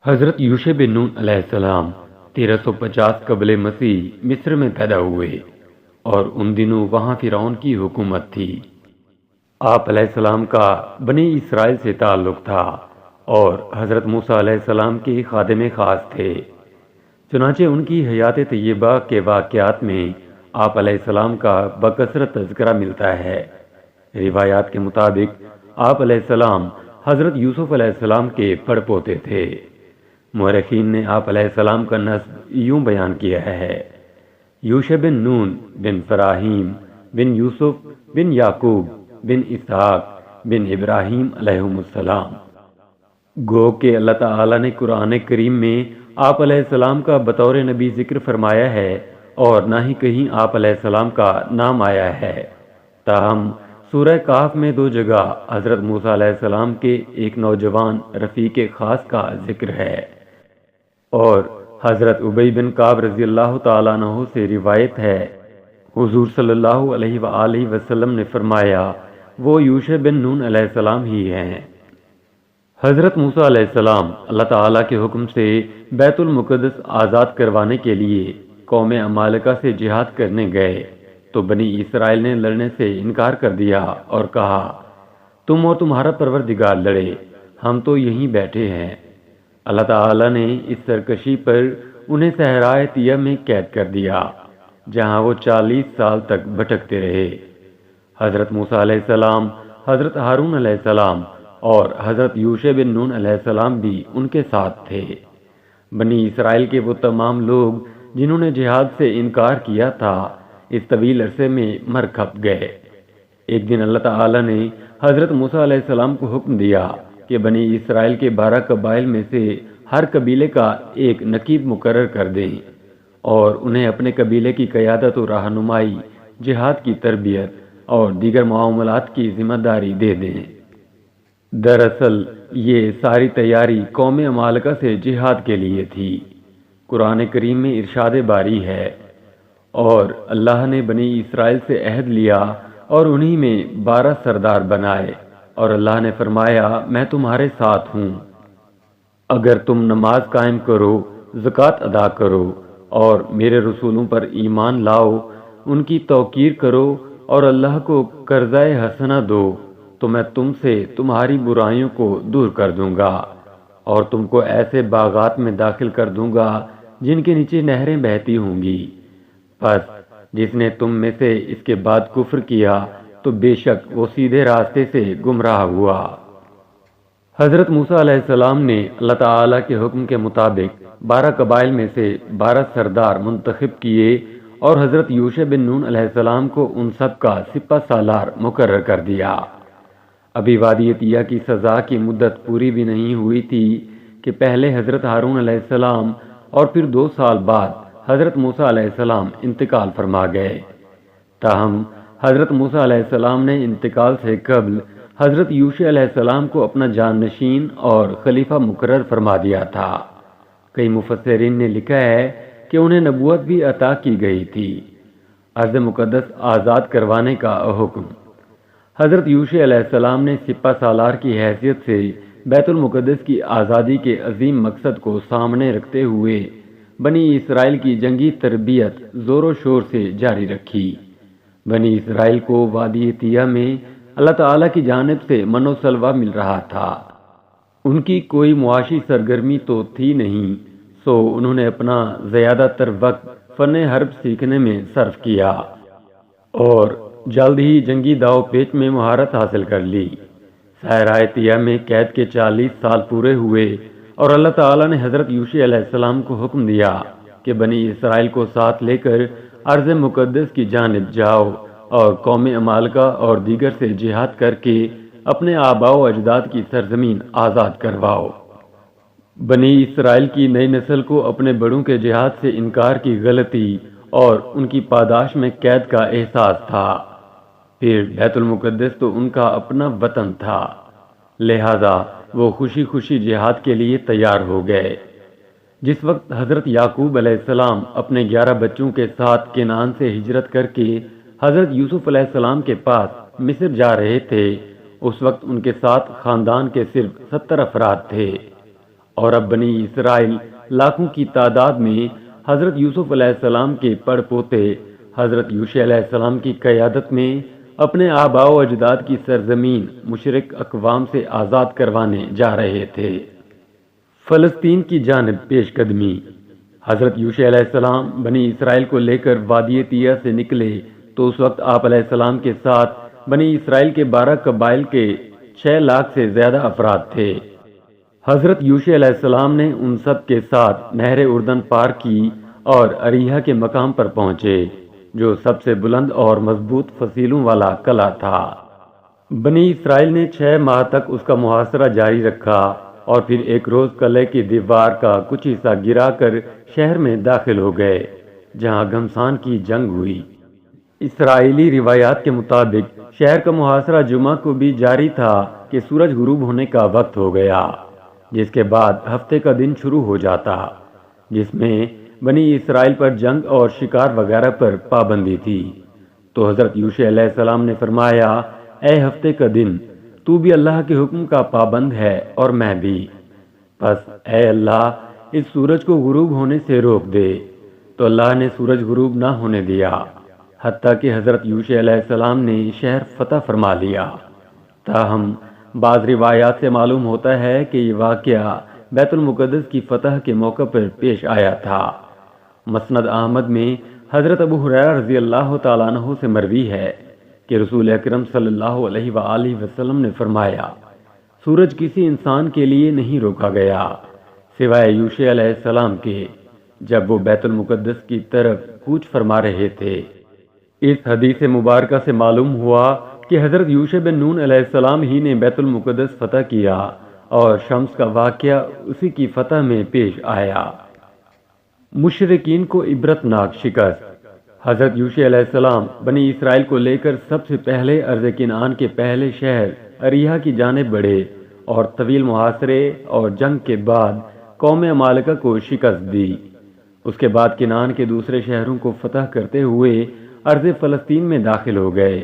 حضرت یوشع بن نون علیہ السلام 1350 قبل مسیح مصر میں پیدا ہوئے اور ان دنوں وہاں فرعون کی حکومت تھی۔ آپ علیہ السلام کا بنی اسرائیل سے تعلق تھا اور حضرت موسیٰ علیہ السلام کے خادم خاص تھے۔ چنانچہ ان کی حیات طیبہ کے واقعات میں آپ علیہ السلام کا بکثرت تذکرہ ملتا ہے۔ روایات کے مطابق آپ علیہ السلام حضرت یوسف علیہ السلام کے پڑ پوتے تھے۔ مورخین نے آپ علیہ السلام کا نسب یوں بیان کیا ہے: یوشع بن نون بن فراہیم بن یوسف بن یعقوب بن اسحاق بن ابراہیم علیہم السلام۔ گو کہ اللہ تعالیٰ نے قرآن کریم میں آپ علیہ السلام کا بطور نبی ذکر فرمایا ہے اور نہ ہی کہیں آپ علیہ السلام کا نام آیا ہے، تاہم سورہ کہف میں 2 جگہ حضرت موسیٰ علیہ السلام کے ایک نوجوان رفیق خاص کا ذکر ہے، اور حضرت ابی بن کعب رضی اللہ تعالیٰ عنہ سے روایت ہے، حضور صلی اللہ علیہ وآلہ وسلم نے فرمایا، وہ یوشع بن نون علیہ السلام ہی ہیں۔ حضرت موسیٰ علیہ السلام اللہ تعالیٰ کے حکم سے بیت المقدس آزاد کروانے کے لیے قوم عمالقہ سے جہاد کرنے گئے تو بنی اسرائیل نے لڑنے سے انکار کر دیا اور کہا، تم اور تمہارا پروردگار لڑے، ہم تو یہیں بیٹھے ہیں۔ اللہ تعالیٰ نے اس سرکشی پر انہیں صحرائے طیب میں قید کر دیا، جہاں وہ 40 سال تک بھٹکتے رہے۔ حضرت موسیٰ علیہ السلام، حضرت ہارون علیہ السلام اور حضرت یوشع بن نون علیہ السلام بھی ان کے ساتھ تھے۔ بنی اسرائیل کے وہ تمام لوگ جنہوں نے جہاد سے انکار کیا تھا، اس طویل عرصے میں مر کھپ گئے۔ ایک دن اللہ تعالیٰ نے حضرت موسیٰ علیہ السلام کو حکم دیا کہ بنی اسرائیل کے 12 قبائل میں سے ہر قبیلے کا ایک نقیب مقرر کر دیں اور انہیں اپنے قبیلے کی قیادت و رہنمائی، جہاد کی تربیت اور دیگر معاملات کی ذمہ داری دے دیں۔ دراصل یہ ساری تیاری قوم عمالقہ سے جہاد کے لیے تھی۔ قرآن کریم میں ارشاد باری ہے، اور اللہ نے بنی اسرائیل سے عہد لیا اور انہی میں 12 سردار بنائے، اور اللہ نے فرمایا، میں تمہارے ساتھ ہوں۔ اگر تم نماز قائم کرو، زکوٰۃ ادا کرو اور میرے رسولوں پر ایمان لاؤ، ان کی توقیر کرو اور اللہ کو قرضۂ حسنہ دو، تو میں تم سے تمہاری برائیوں کو دور کر دوں گا اور تم کو ایسے باغات میں داخل کر دوں گا جن کے نیچے نہریں بہتی ہوں گی۔ پس جس نے تم میں سے اس کے بعد کفر کیا تو بے شک وہ سیدھے راستے سے گمراہ ہوا۔ حضرت موسیٰ علیہ السلام نے اللہ تعالیٰ کے حکم کے مطابق 12 قبائل میں سے 12 سردار منتخب کیے اور حضرت یوشع بن نون علیہ السلام کو ان سب کا سپہ سالار مقرر کر دیا۔ ابھی وادی طیہ کی سزا کی مدت پوری بھی نہیں ہوئی تھی کہ پہلے حضرت ہارون علیہ السلام اور پھر 2 سال بعد حضرت موسیٰ علیہ السلام انتقال فرما گئے۔ تاہم حضرت موسیٰ علیہ السلام نے انتقال سے قبل حضرت یوشع علیہ السلام کو اپنا جانشین اور خلیفہ مقرر فرما دیا تھا۔ کئی مفسرین نے لکھا ہے کہ انہیں نبوت بھی عطا کی گئی تھی۔ ارض مقدس آزاد کروانے کا حکم۔ حضرت یوشع علیہ السلام نے سپہ سالار کی حیثیت سے بیت المقدس کی آزادی کے عظیم مقصد کو سامنے رکھتے ہوئے بنی اسرائیل کی جنگی تربیت زور و شور سے جاری رکھی۔ بنی اسرائیل کو وادی طیہ میں اللہ تعالیٰ کی جانب سے من و سلوہ مل رہا تھا۔ ان کی کوئی معاشی سرگرمی تو تھی نہیں، سو انہوں نے اپنا زیادہ تر وقت فن حرب سیکھنے میں صرف کیا اور جلد ہی جنگی داؤ پیچ میں مہارت حاصل کر لی۔ صحرائے طیہ میں قید کے 40 سال پورے ہوئے اور اللہ تعالیٰ نے حضرت یوشع علیہ السلام کو حکم دیا کہ بنی اسرائیل کو ساتھ لے کر ارض مقدس کی جانب جاؤ اور قوم عمالقہ اور دیگر سے جہاد کر کے اپنے آباء و اجداد کی سرزمین آزاد کرواؤ۔ بنی اسرائیل کی نئی نسل کو اپنے بڑوں کے جہاد سے انکار کی غلطی اور ان کی پاداش میں قید کا احساس تھا۔ پھر بیت المقدس تو ان کا اپنا وطن تھا، لہذا وہ خوشی خوشی جہاد کے لیے تیار ہو گئے۔ جس وقت حضرت یعقوب علیہ السلام اپنے 11 بچوں کے ساتھ کنعان سے ہجرت کر کے حضرت یوسف علیہ السلام کے پاس مصر جا رہے تھے، اس وقت ان کے ساتھ خاندان کے صرف 70 افراد تھے اور اب بنی اسرائیل لاکھوں کی تعداد میں حضرت یوسف علیہ السلام کے پڑ پوتے حضرت یوشع علیہ السلام کی قیادت میں اپنے آباء و اجداد کی سرزمین مشرک اقوام سے آزاد کروانے جا رہے تھے۔ فلسطین کی جانب پیش قدمی۔ حضرت یوشع علیہ السلام بنی اسرائیل کو لے کر وادی طیہ سے نکلے تو اس وقت آپ علیہ السلام کے ساتھ بنی اسرائیل کے 12 قبائل کے 6 لاکھ سے زیادہ افراد تھے۔ حضرت یوشع علیہ السلام نے ان سب کے ساتھ نہر اردن پار کی اور اریحا کے مقام پر پہنچے جو سب سے بلند اور مضبوط فصیلوں والا قلعہ تھا۔ بنی اسرائیل نے 6 ماہ تک اس کا محاصرہ جاری رکھا اور پھر ایک روز قلعے کی دیوار کا کچھ حصہ گرا کر شہر میں داخل ہو گئے جہاں گھمسان کی جنگ ہوئی۔ اسرائیلی روایات کے مطابق شہر کا محاصرہ جمعہ کو بھی جاری تھا کہ سورج غروب ہونے کا وقت ہو گیا، جس کے بعد ہفتے کا دن شروع ہو جاتا جس میں بنی اسرائیل پر جنگ اور شکار وغیرہ پر پابندی تھی۔ تو حضرت یوشع علیہ السلام نے فرمایا، اے ہفتے کا دن، تو بھی اللہ کے حکم کا پابند ہے اور میں بھی، پس اے اللہ اس سورج کو غروب ہونے سے روک دے۔ تو اللہ نے سورج غروب نہ ہونے دیا حتیٰ کہ حضرت یوشع علیہ السلام نے شہر فتح فرما لیا۔ تاہم بعض روایات سے معلوم ہوتا ہے کہ یہ واقعہ بیت المقدس کی فتح کے موقع پر پیش آیا تھا۔ مسند احمد میں حضرت ابو ہریرہ رضی اللہ تعالیٰ عنہ سے مروی ہے کہ رسول اکرم صلی اللہ علیہ وآلہ وسلم نے فرمایا، سورج کسی انسان کے لیے نہیں روکا گیا سوائے یوشع علیہ السلام کے جب وہ بیت المقدس کی طرف کوچ فرما رہے تھے۔ اس حدیث مبارکہ سے معلوم ہوا کہ حضرت یوشع بن نون علیہ السلام ہی نے بیت المقدس فتح کیا اور شمس کا واقعہ اسی کی فتح میں پیش آیا۔ مشرکین کو عبرتناک شکست۔ حضرت یوشع علیہ السلام بنی اسرائیل کو لے کر سب سے پہلے ارض کنعان کے پہلے شہر اریحا کی جانب بڑھے اور طویل محاصرے اور جنگ کے بعد قوم عمالقہ کو شکست دی۔ اس کے بعد کنعان کے دوسرے شہروں کو فتح کرتے ہوئے ارض فلسطین میں داخل ہو گئے۔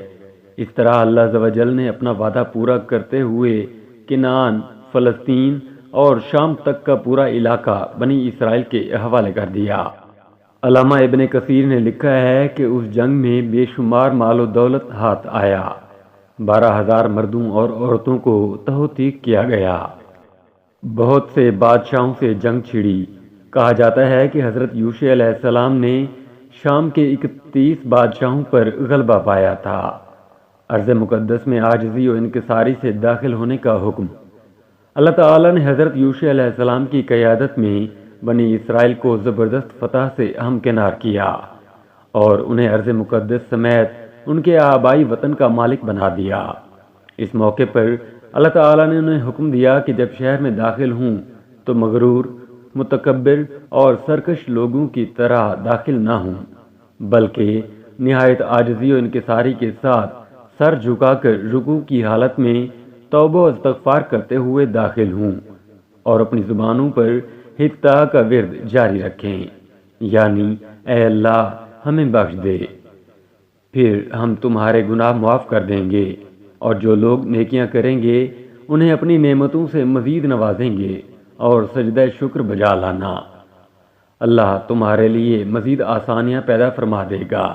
اس طرح اللہ عز و جل نے اپنا وعدہ پورا کرتے ہوئے کنعان، فلسطین اور شام تک کا پورا علاقہ بنی اسرائیل کے حوالے کر دیا۔ علامہ ابن کثیر نے لکھا ہے کہ اس جنگ میں بے شمار مال و دولت ہاتھ آیا، 12,000 مردوں اور عورتوں کو تہو تیغ کیا گیا۔ بہت سے بادشاہوں سے جنگ چھڑی۔ کہا جاتا ہے کہ حضرت یوشع علیہ السلام نے شام کے 31 بادشاہوں پر غلبہ پایا تھا۔ ارض مقدس میں عاجزی و انکساری سے داخل ہونے کا حکم۔ اللہ تعالیٰ نے حضرت یوشع علیہ السلام کی قیادت میں بنی اسرائیل کو زبردست فتح سے ہمکنار کیا اور انہیں ارض مقدس سمیت ان کے آبائی وطن کا مالک بنا دیا۔ اس موقع پر اللہ تعالیٰ نے انہیں حکم دیا کہ جب شہر میں داخل ہوں تو مغرور، متکبر اور سرکش لوگوں کی طرح داخل نہ ہوں، بلکہ نہایت عاجزی و انکساری کے ساتھ سر جھکا کر رکوع کی حالت میں توبہ و استغفار کرتے ہوئے داخل ہوں اور اپنی زبانوں پر حقدہ کا ورد جاری رکھیں، یعنی اے اللہ ہمیں بخش دے، پھر ہم تمہارے گناہ معاف کر دیں گے، اور جو لوگ نیکیاں کریں گے انہیں اپنی نعمتوں سے مزید نوازیں گے اور سجدہ شکر بجا لانا، اللہ تمہارے لیے مزید آسانیاں پیدا فرما دے گا۔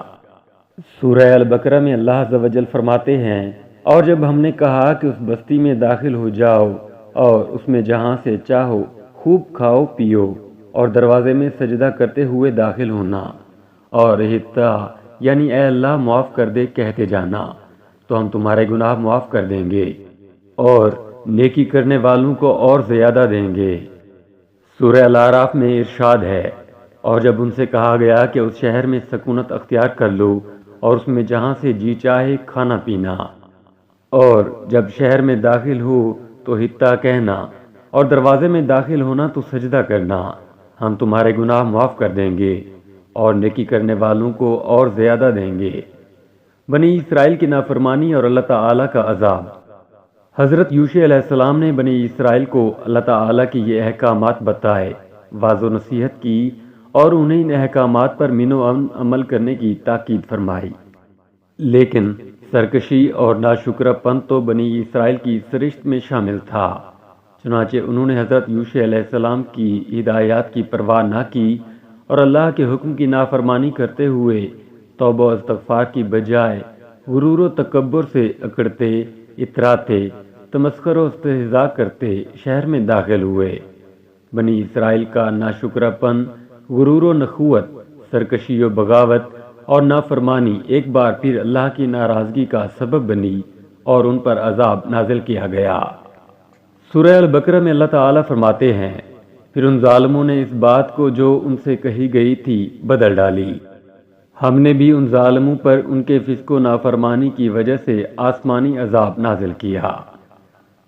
سورہ البقرہ میں اللہ عز و جل فرماتے ہیں، اور جب ہم نے کہا کہ اس بستی میں داخل ہو جاؤ اور اس میں جہاں سے چاہو خوب کھاؤ پیو اور دروازے میں سجدہ کرتے ہوئے داخل ہونا اور حتیٰ یعنی اے اللہ معاف کر دے کہتے جانا تو ہم تمہارے گناہ معاف کر دیں گے اور نیکی کرنے والوں کو اور زیادہ دیں گے۔ سورہ الاعراف میں ارشاد ہے، اور جب ان سے کہا گیا کہ اس شہر میں سکونت اختیار کر لو اور اس میں جہاں سے جی چاہے کھانا پینا، اور جب شہر میں داخل ہو تو حتیٰ کہنا اور دروازے میں داخل ہونا تو سجدہ کرنا، ہم تمہارے گناہ معاف کر دیں گے اور نیکی کرنے والوں کو اور زیادہ دیں گے۔ بنی اسرائیل کی نافرمانی اور اللہ تعالیٰ کا عذاب۔ حضرت یوشع علیہ السلام نے بنی اسرائیل کو اللہ تعالیٰ کی یہ احکامات بتائے، واضح و نصیحت کی اور انہیں ان احکامات پر من و امن عمل کرنے کی تاکید فرمائی، لیکن سرکشی اور ناشکرہ پن تو بنی اسرائیل کی سرشت میں شامل تھا، چنانچہ انہوں نے حضرت یوشع علیہ السلام کی ہدایات کی پرواہ نہ کی اور اللہ کے حکم کی نافرمانی کرتے ہوئے توبہ و استغفار کی بجائے غرور و تکبر سے اکڑتے، اتراتے، تمسخر و استہزاء کرتے شہر میں داخل ہوئے۔ بنی اسرائیل کا ناشکرہ پن، غرور و نخوت، سرکشی و بغاوت اور نافرمانی ایک بار پھر اللہ کی ناراضگی کا سبب بنی اور ان پر عذاب نازل کیا گیا۔ سورہ البقرہ میں اللہ تعالیٰ فرماتے ہیں، پھر ان ظالموں نے اس بات کو جو ان سے کہی گئی تھی بدل ڈالی۔ ہم نے بھی ان ظالموں پر ان کے فسق و نافرمانی کی وجہ سے آسمانی عذاب نازل کیا۔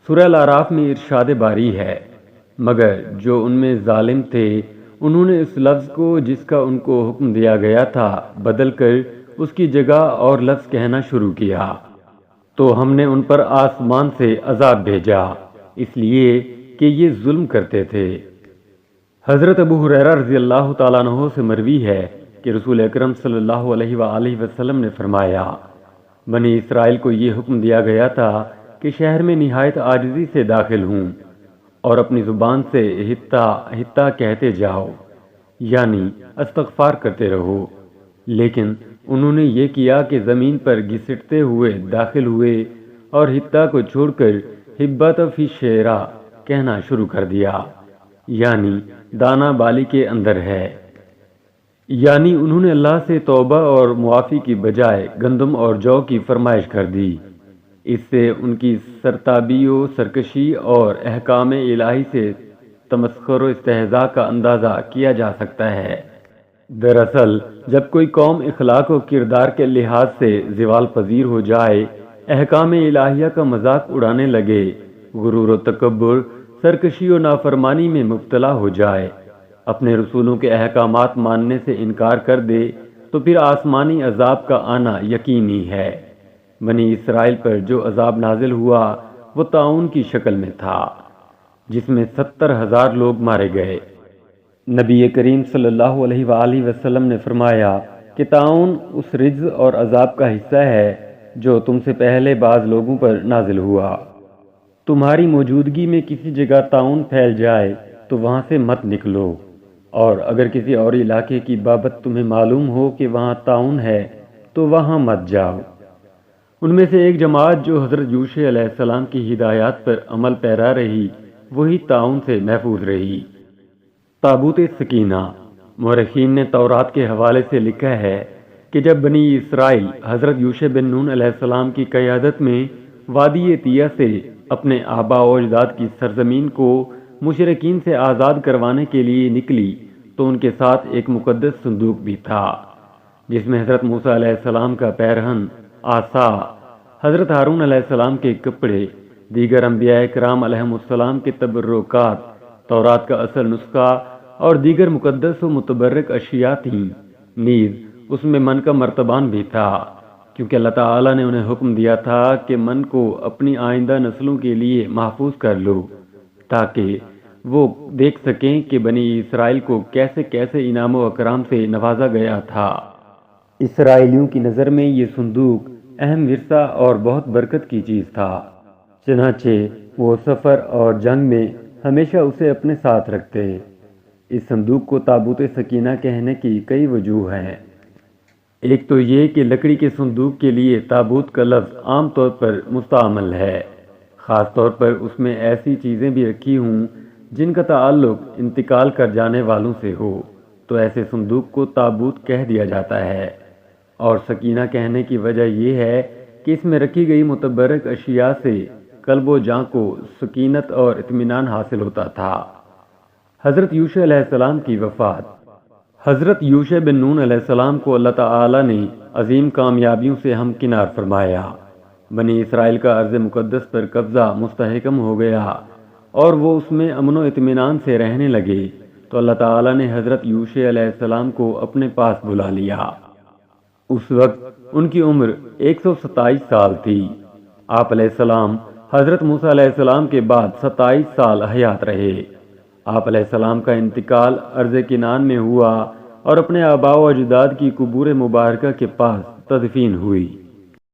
سورہ الاعراف میں ارشاد باری ہے، مگر جو ان میں ظالم تھے انہوں نے اس لفظ کو جس کا ان کو حکم دیا گیا تھا بدل کر اس کی جگہ اور لفظ کہنا شروع کیا، تو ہم نے ان پر آسمان سے عذاب بھیجا اس لیے کہ یہ ظلم کرتے تھے۔ حضرت ابو ہریرہ رضی اللہ تعالیٰ عنہ سے مروی ہے کہ رسول اکرم صلی اللہ علیہ وآلہ وسلم نے فرمایا، بنی اسرائیل کو یہ حکم دیا گیا تھا کہ شہر میں نہایت عاجزی سے داخل ہوں اور اپنی زبان سے ہتا ہتا کہتے جاؤ، یعنی استغفار کرتے رہو، لیکن انہوں نے یہ کیا کہ زمین پر گھسٹتے ہوئے داخل ہوئے اور ہتا کو چھوڑ کر ہبت فی شعرا کہنا شروع کر دیا، یعنی دانا بالی کے اندر ہے، یعنی انہوں نے اللہ سے توبہ اور معافی کی بجائے گندم اور جو کی فرمائش کر دی۔ اس سے ان کی سرتابی و سرکشی اور احکام الہی سے تمسخر و استہزاء کا اندازہ کیا جا سکتا ہے۔ دراصل جب کوئی قوم اخلاق و کردار کے لحاظ سے زوال پذیر ہو جائے، احکام الہیہ کا مذاق اڑانے لگے، غرور و تکبر، سرکشی و نافرمانی میں مبتلا ہو جائے، اپنے رسولوں کے احکامات ماننے سے انکار کر دے، تو پھر آسمانی عذاب کا آنا یقینی ہے۔ بنی اسرائیل پر جو عذاب نازل ہوا وہ طاعون کی شکل میں تھا، جس میں 70,000 لوگ مارے گئے۔ نبی کریم صلی اللہ علیہ وآلہ وسلم نے فرمایا کہ طاعون اس رجز اور عذاب کا حصہ ہے جو تم سے پہلے بعض لوگوں پر نازل ہوا۔ تمہاری موجودگی میں کسی جگہ طاعون پھیل جائے تو وہاں سے مت نکلو، اور اگر کسی اور علاقے کی بابت تمہیں معلوم ہو کہ وہاں طاعون ہے تو وہاں مت جاؤ۔ ان میں سے ایک جماعت جو حضرت یوشع علیہ السلام کی ہدایات پر عمل پیرا رہی، وہی طاعون سے محفوظ رہی۔ تابوت سکینہ، مورخین نے تورات کے حوالے سے لکھا ہے کہ جب بنی اسرائیل حضرت یوشع بن نون علیہ السلام کی قیادت میں وادی طیہ سے اپنے آباء و اجداد کی سرزمین کو مشرکین سے آزاد کروانے کے لیے نکلی تو ان کے ساتھ ایک مقدس صندوق بھی تھا، جس میں حضرت موسیٰ علیہ السلام کا پیرہن، عصا، حضرت ہارون علیہ السلام کے کپڑے، دیگر انبیاء کرام علیہم السلام کے تبرکات، تورات کا اصل نسخہ اور دیگر مقدس و متبرک اشیاء تھیں۔ نیز اس میں من کا مرتبان بھی تھا، کیونکہ اللہ تعالیٰ نے انہیں حکم دیا تھا کہ من کو اپنی آئندہ نسلوں کے لیے محفوظ کر لو، تاکہ وہ دیکھ سکیں کہ بنی اسرائیل کو کیسے کیسے انعام و اکرام سے نوازا گیا تھا۔ اسرائیلیوں کی نظر میں یہ صندوق اہم ورثہ اور بہت برکت کی چیز تھا، چنانچہ وہ سفر اور جنگ میں ہمیشہ اسے اپنے ساتھ رکھتے۔ اس صندوق کو تابوت سکینہ کہنے کی کئی وجوہ ہیں۔ ایک تو یہ کہ لکڑی کے صندوق کے لیے تابوت کا لفظ عام طور پر مستعمل ہے، خاص طور پر اس میں ایسی چیزیں بھی رکھی ہوں جن کا تعلق انتقال کر جانے والوں سے ہو، تو ایسے صندوق کو تابوت کہہ دیا جاتا ہے۔ اور سکینہ کہنے کی وجہ یہ ہے کہ اس میں رکھی گئی متبرک اشیاء سے قلب و جاں کو سکینت اور اطمینان حاصل ہوتا تھا۔ حضرت یوشع علیہ السلام کی وفات۔ حضرت یوشع بن نون علیہ السلام کو اللہ تعالیٰ نے عظیم کامیابیوں سے ہمکنار فرمایا۔ بنی اسرائیل کا ارض مقدس پر قبضہ مستحکم ہو گیا اور وہ اس میں امن و اطمینان سے رہنے لگے، تو اللہ تعالیٰ نے حضرت یوشع علیہ السلام کو اپنے پاس بلا لیا۔ اس وقت ان کی عمر 127 سال تھی۔ آپ علیہ السلام حضرت موسیٰ علیہ السلام کے بعد 27 سال حیات رہے۔ آپ علیہ السلام کا انتقال ارض کنعان میں ہوا اور اپنے آباء و اجداد کی قبور مبارکہ کے پاس تدفین ہوئی۔